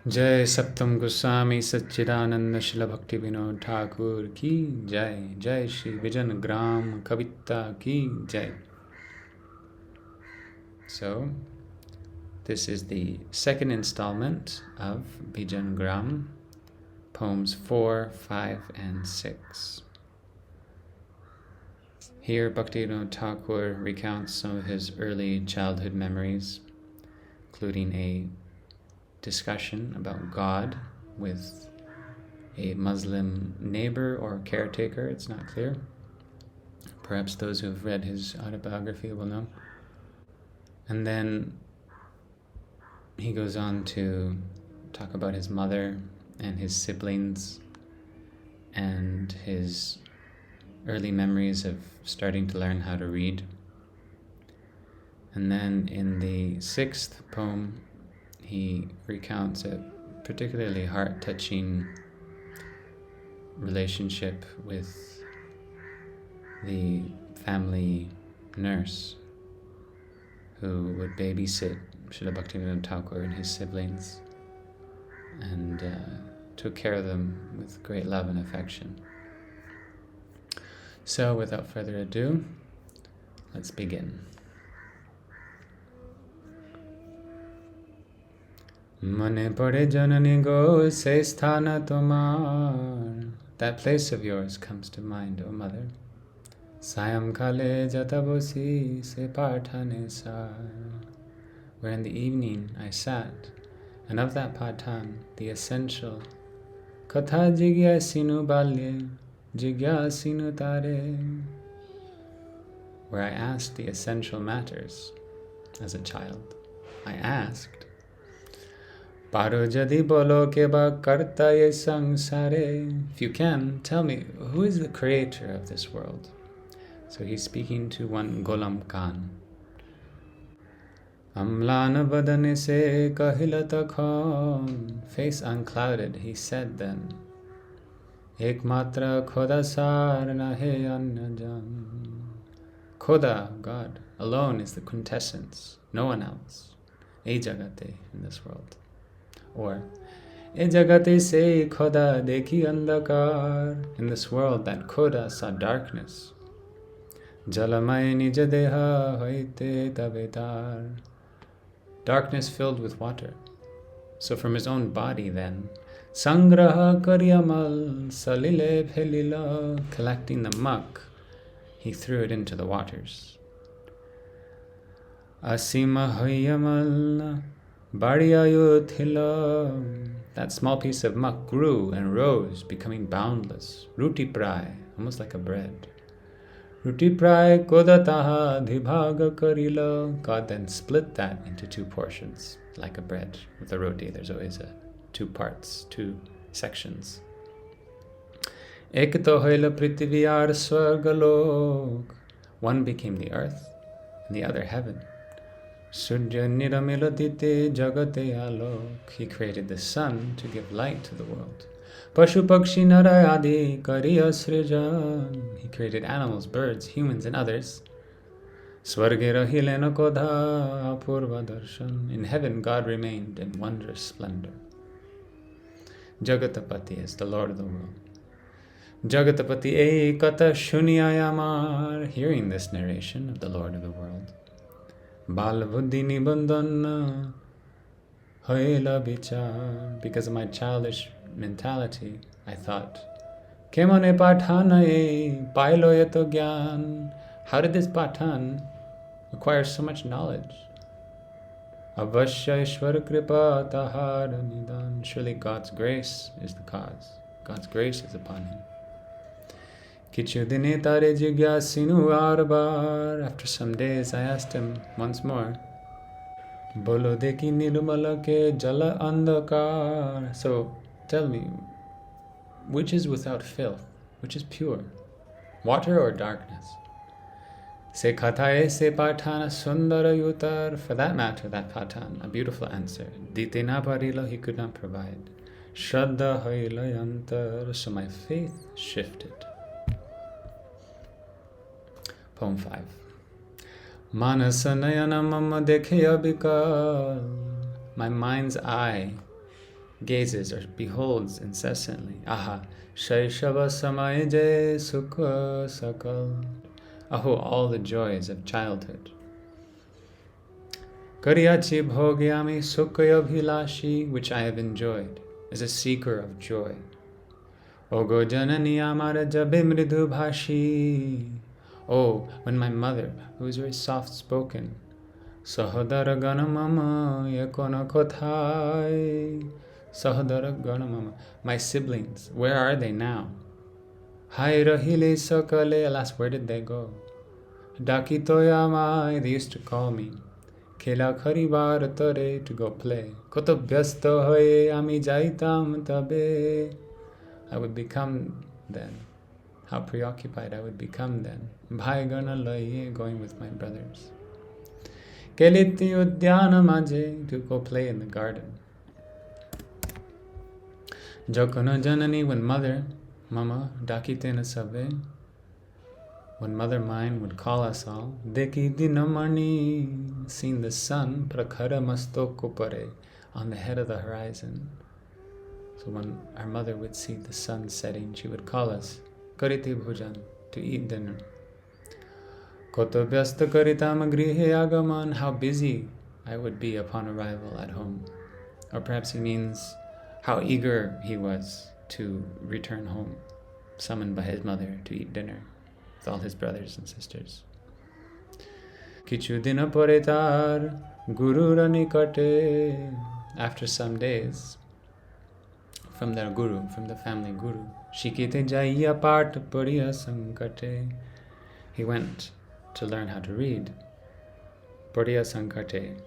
Jai Saptam Goswami Satchidananda Shila Bhakti Vinod Thakur Ki Jai. Jai Shri Vijana Gram Kavita Ki Jai. So, this is the second installment of Vijana Gram, poems 4, 5, and 6. Here, Bhaktivinoda Thakur recounts some of his early childhood memories, including a discussion about God with a Muslim neighbor or caretaker, it's not clear. Perhaps those who have read his autobiography will know. And then he goes on to talk about his mother and his siblings and his early memories of starting to learn how to read. And then in the sixth poem, he recounts a particularly heart-touching relationship with the family nurse who would babysit Srila Bhaktivinoda Thakur and his siblings and took care of them with great love and affection. So without further ado, let's begin. Mane pade janani go se sthana tomar. That place of yours comes to mind, O mother. Sayam kale jatabosi se parthane sar. Where in the evening I sat, and of that patan, the essential, katha jigyasinu balye, jigyasinu tare. Where I asked the essential matters as a child. I asked, Paro jadi bolo keba karta ye sangsare. If you can, tell me, who is the creator of this world? So he's speaking to one Golam Khan. Amlana badane se kahilata khan. Face unclouded, he said then, Ek matra khoda sar nahe anya jan. Khoda, God, alone is the quintessence, no one else. E jagate, in this world. Or, E jagate se khoda dekhi andakar. In this world, that khoda saw darkness. Jalamay nija deha hoite tabetar. Darkness filled with water. So from his own body then, Sangraha karyamal salile phelila. Collecting the muck, he threw it into the waters. Asima hoyamal Bariyayothila. That small piece of muck grew and rose, becoming boundless. Ruti prai, almost like a bread. Ruti prai kodataha dhibhaga karila. God then split that into two portions, like a bread. With a roti, there's always two parts, two sections. Ekto hoila prithiviyar swargalok. One became the earth, and the other heaven. Surya niramiladite jagate alok. He created the sun to give light to the world. Pashu pakshi narayadi kariya srijan. He created animals, birds, humans, and others. Swarge rahilena kodha apurva darshan. In heaven, God remained in wondrous splendor. Jagatapati is the Lord of the world. Jagatapati ekata shunyayamar. Hearing this narration of the Lord of the world, Bal buddhi nibandana hoila bichar. Because of my childish mentality, I thought, Kemane pathana pailo yato gyan. How did this patan acquire so much knowledge? Avashya ishvara kripa tahara nidan. Surely God's grace is the cause. God's grace is upon him. Kichu dine tare jigyasinu arbar. After some days I asked him once more, Bolo deki nirmala ke jala andakar. So tell me, which is without filth? Which is pure? Water or darkness? Se kathaye se patana sundara yutar. For that matter, that patan, a beautiful answer. Ditena parila, he could not provide. Shraddha hoila yantar. So my faith shifted. Poem 5. Manasa mama dekhe abhikal. My mind's eye gazes or beholds incessantly. Aha, shaishava samay jay sukha sakal. Aho, all the joys of childhood. Kariyachi bhogyami sukhaya bhilashi, which I have enjoyed, as a seeker of joy. Ogo janani amara jabe mridu bhashi. Oh, when my mother, who is very soft-spoken, Sahodara Ganamama Yakona Kothai. Sahodara Ganamama. My siblings, where are they now? Hai Rahile Sakale, alas, where did they go? Dakitoyamai, they used to call me. Khela Kharibar Tare, to go play. Koto Byasto Hoye Ami Jaitam Tabe. I would become then. How preoccupied I would become then. Bhai Gana Loye, going with my brothers. Keliti Udyana Maje, to go play in the garden. Jokono Janani, when mother, Mama, Dakitena Sabe, when mother mine would call us all, Deki Dinamani, seen the sun, Prakhara Mastoko Pare, on the head of the horizon. So when our mother would see the sun setting, she would call us, Kariti Bhujan, to eat dinner. Koto vyasta karitam grihe agaman, how busy I would be upon arrival at home. Or perhaps he means how eager he was to return home, summoned by his mother to eat dinner with all his brothers and sisters. Kichu dina pore guru ranikate. After some days, from their guru, from the family guru, Shikite jaiya part pariya sankate. He went to learn how to read, Pariya Sankate,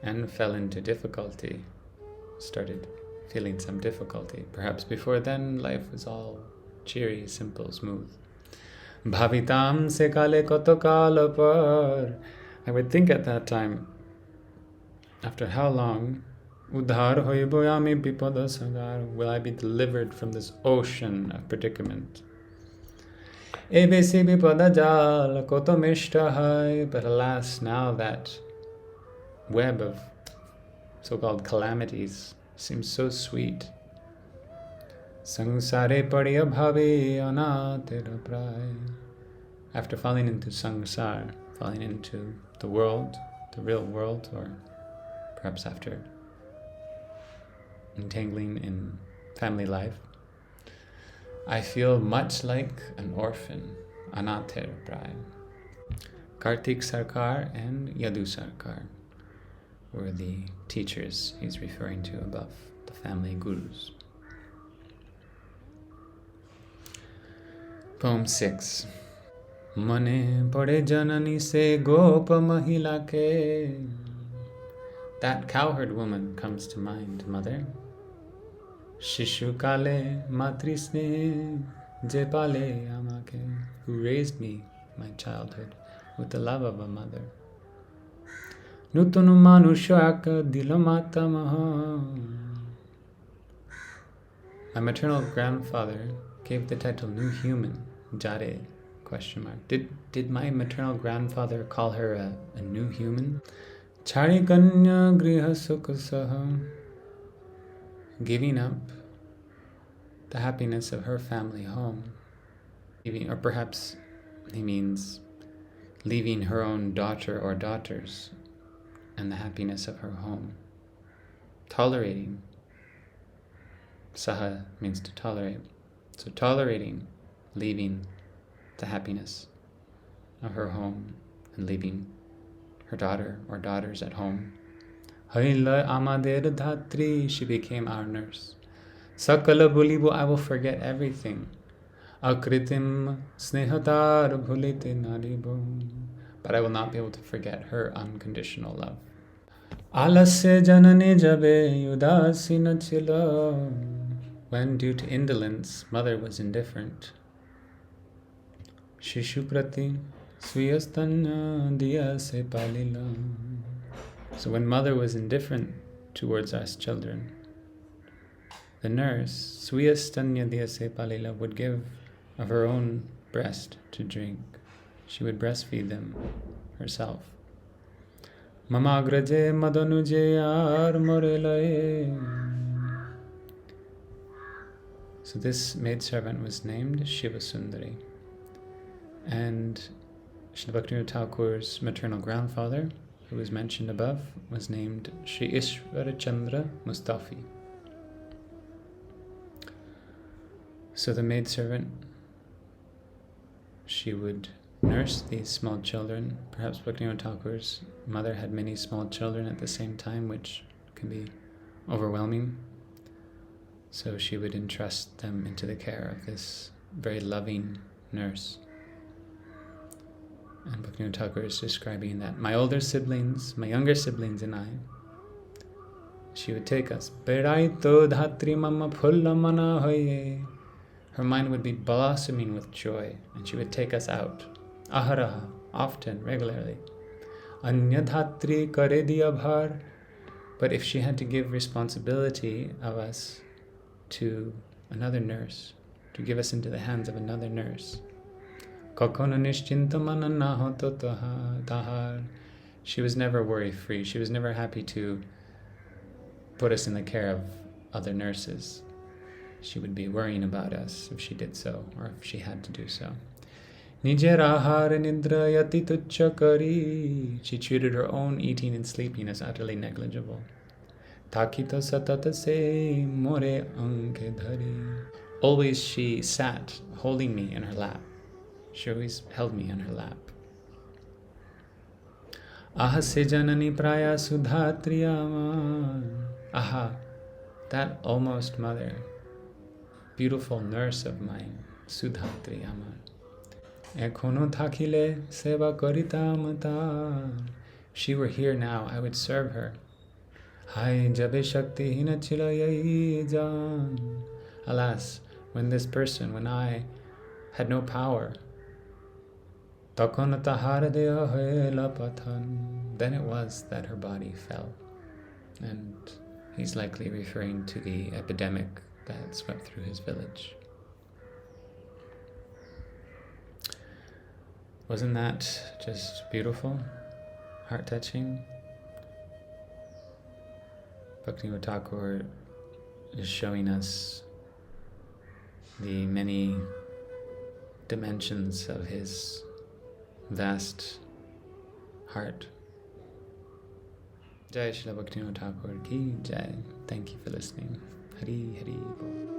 and fell into difficulty, started feeling some difficulty. Perhaps before then, life was all cheery, simple, smooth. Bhavitam se kale koto kala par. I would think at that time, after how long, Udhar hoiboyami bipada sagar, will I be delivered from this ocean of predicament? ABC bipada jal koto mishta hai. But alas, now that web of so-called calamities seems so sweet. Sangsare padiya bhavi anatera pray. After falling into sangsar, falling into the world, the real world, or perhaps after entangling in family life, I feel much like an orphan, Anathera Pray. Kartik Sarkar and Yadu Sarkar were the teachers he's referring to above, the family gurus. Poem 6. Mane pade janani se gopa mahila ke. That cowherd woman comes to mind, mother. Shishu kale matrisne jepale amake, who raised me, my childhood, with the love of a mother. Nutunu manushaka dilamata maha. My maternal grandfather gave the title New Human, Jare, ? Did my maternal grandfather call her a new human? Chari kanya griha sukha saha. Giving up the happiness of her family home. Or perhaps he means leaving her own daughter or daughters and the happiness of her home. Tolerating. Saha means to tolerate. So tolerating leaving the happiness of her home and leaving her daughter or daughters at home. Haila amader dhatri, she became our nurse. Sakala bulibu, I will forget everything. Akritim snehatar bhulite naribu, but I will not be able to forget her unconditional love. Alasya janane jabe udasina chila. When due to indolence, mother was indifferent. Shishu prati swiyastanya diya se palila. So when mother was indifferent towards us children, the nurse, swiyastanya diya se palila, would give of her own breast to drink. She would breastfeed them herself. Mamagraje Madanuje Ar Morelaye. So this maidservant was named Shiva Sundari. And Srila Bhaktivinoda Thakur's maternal grandfather, who was mentioned above, was named Sri Ishvara Chandra Mustafi. So the maidservant, she would nurse these small children. Perhaps Bhaktivinoda Thakur's mother had many small children at the same time, which can be overwhelming. So she would entrust them into the care of this very loving nurse. And Bhaktivinoda Thakur is describing that my older siblings, my younger siblings and I, she would take us. Beraito dhatri mama phulla mana hoye. Her mind would be blossoming with joy, and she would take us out. Aharaha, often, regularly. Anya dhatri kare diya bhar. But if she had to give responsibility of us to another nurse, to give us into the hands of another nurse, she was never worry-free. She was never happy to put us in the care of other nurses. She would be worrying about us if she did so, or if she had to do so. She treated her own eating and sleeping as utterly negligible. Always she sat holding me in her lap. She always held me in her lap. Aha se janani praya sudhatriyama. Aha, that almost mother, beautiful nurse of mine, Sudhatriyama. Ekhono thakile seva karita mata. If she were here now, I would serve her. Hai jabe shakti hina chilayai jan. Alas, when I had no power, then it was that her body fell. And he's likely referring to the epidemic that swept through his village. Wasn't that just beautiful, heart-touching? Bhaktivinoda Thakur is showing us the many dimensions of his vast heart. Jai Srila Bhaktivinoda Thakur ki Jai. Thank you for listening. Hari Hari Bol.